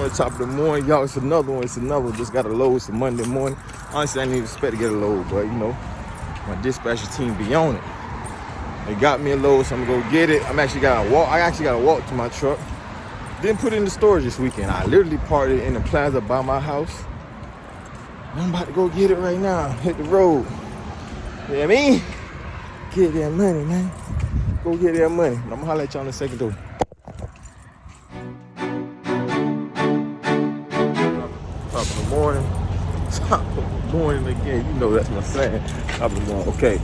morning, top of the morning. Y'all, it's another one. Just got a load. It's a Monday morning. Honestly, I didn't even expect to get a load, but you know, my dispatcher team be on it. They got me a load, so I'm gonna go get it. I actually gotta walk to my truck. Didn't put it in the storage this weekend. I literally parked it in the plaza by my house. I'm about to go get it right now. Hit the road. You know what I mean? Get that money, man. Go get that money. I'm gonna holler at y'all in a second, though. Top of the morning. Top of the morning again. You know that's my saying. Top of the morning. Okay. I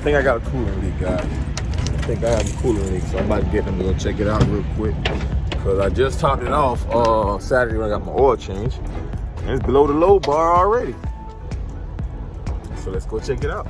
think I got a coolant leak, guys. I think I have a coolant leak, so I'm about to get them to go check it out real quick. Because I just topped it off Saturday when I got my oil change. And it's below the low bar already. So let's go check it out.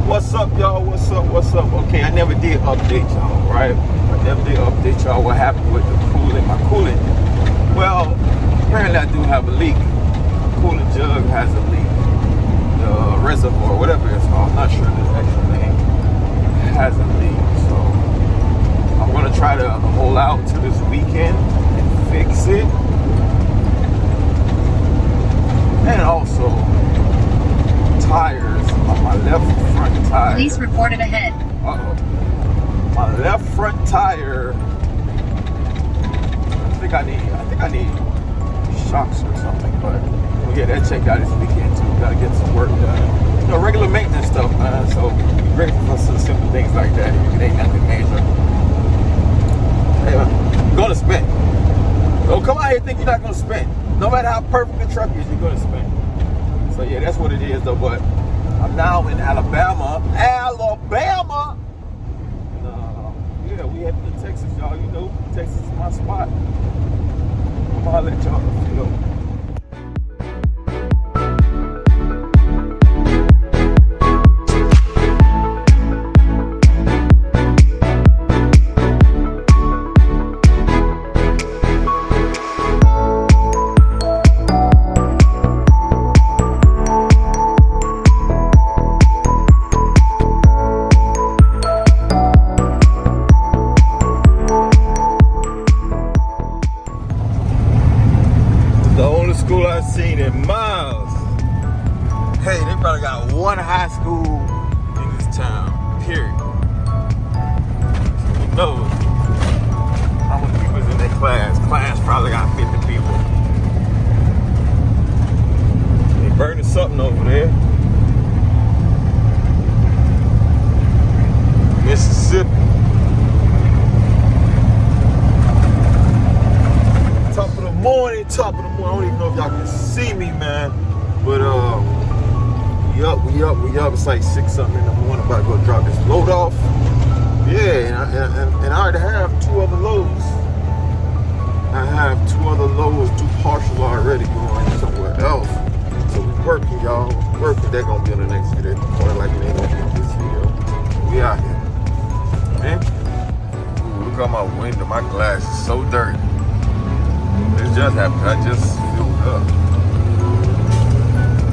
What's up, y'all? What's up? Okay, I never did update y'all, right? I never did update y'all what happened with the coolant, my coolant. Well, apparently I do have a leak. The coolant jug has a leak. The reservoir, whatever it's called, I'm not sure the actual name, has a leak. So I'm gonna try to hold out to this weekend and fix it. And also tires on my left front tire. Police reported ahead. My left front tire. I think I need shocks or something, but we'll get that checked out this weekend too. Gotta get some work done. You know, regular maintenance stuff, man. So be grateful for some simple things like that. It ain't nothing major. Hey, I'm gonna spend. Don't come out here and think you're not gonna spend. No matter how perfect the truck is, you're gonna spend. So yeah, that's what it is though, but I'm now in Alabama. Yeah, we headed to Texas, y'all. You know, Texas is my spot. I'm gonna let y'all know. School I've seen in miles. Hey, they probably got one high school in this town, period. Who knows how many people is in their class? Class probably got 50 people. They burning something over there. Mississippi. Top of the morning. I don't even know if y'all can see me, man. But we up. It's like 6 something in the morning. About to go drop this load off. Yeah, and I already have 2 other loads. I have 2 other loads, 2 partial already going somewhere else. So we working, y'all. Working. They're gonna be on the next video. More like it ain't gonna be on this video. We out here, man. Ooh, look out my window. My glass is so dirty. It just happened. I just filled up.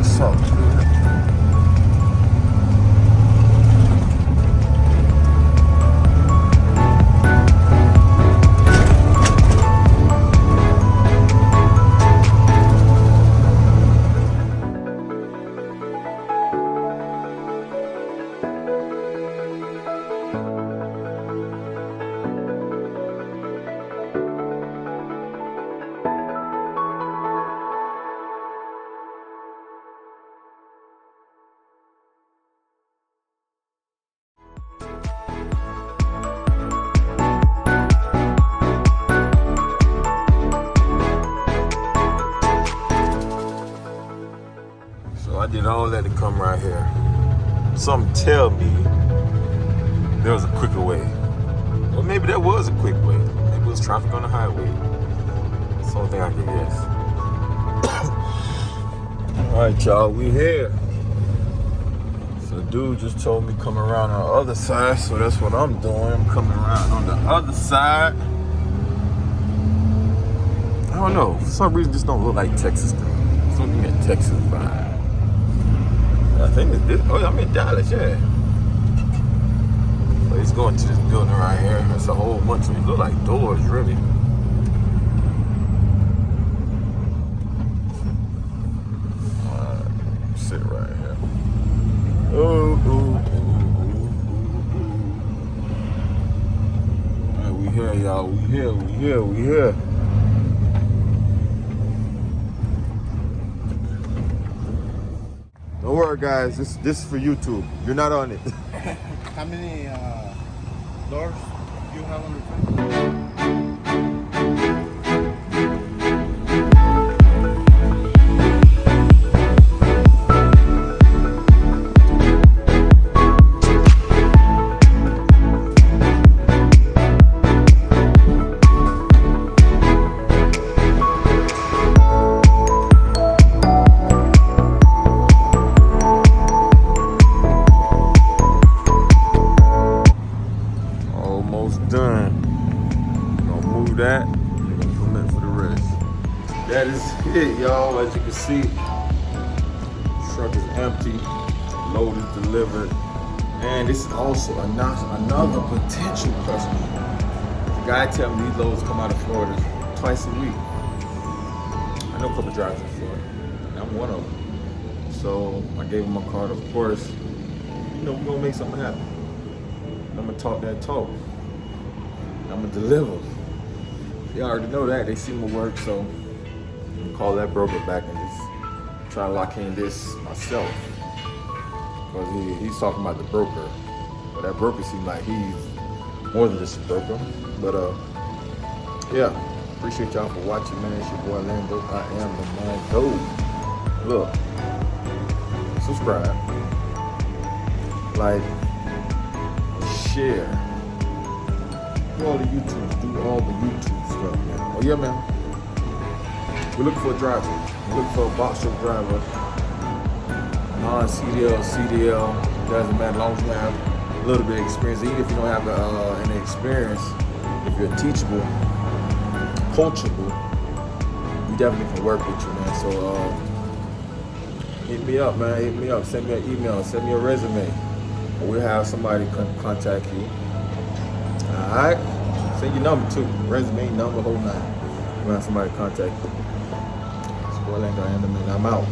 So good. did all that to come right here. Something tell me there was a quicker way. Or maybe there was a quick way. Maybe it was traffic on the highway. That's the only thing I can guess. Alright, y'all, we here. So the dude just told me come around on the other side, so that's what I'm doing. I'm coming around on the other side. I don't know. For some reason, this don't look like Texas to me. It's don't give me a Texas vibe. I think it's this. Oh, I'm in Dallas, yeah. But he's going to this building right here. It's a whole bunch of, it look like doors, really. Sit right here. Right, we here, y'all. We here. Don't worry, guys. This is for YouTube. You're not on it. How many doors do you have on the front? Done. Gonna move that. They're gonna implement for the rest. That is it, y'all. As you can see, the truck is empty. Load is delivered. And this is also another potential customer. The guy tell me these loads come out of Florida twice a week. I know a couple drivers in Florida, and I'm one of them. So I gave him my card, of course. You know, we're gonna make something happen. I'm gonna talk that talk. I'm gonna deliver. Y'all already know that. They see my work, so I'm gonna call that broker back and just try to lock in this myself. Because he's talking about the broker. But that broker seems like he's more than just a broker. But yeah. Appreciate y'all for watching, man. It's your boy Lando. I am the man Gold. Look. Subscribe. Like. Share. Do all the YouTube stuff, man. Oh yeah, man. We're looking for a driver. We're looking for a box truck driver. Non-CDL, CDL, doesn't matter as long as you have a little bit of experience. Even if you don't have any experience, if you're teachable, coachable, we definitely can work with you, man. So hit me up, man. Hit me up. Send me an email. Send me a resume. We'll have somebody contact you. Alright? Send your number too. Resume, number, whole nine. We'll have somebody contact you. It's Orlando, and I'm out.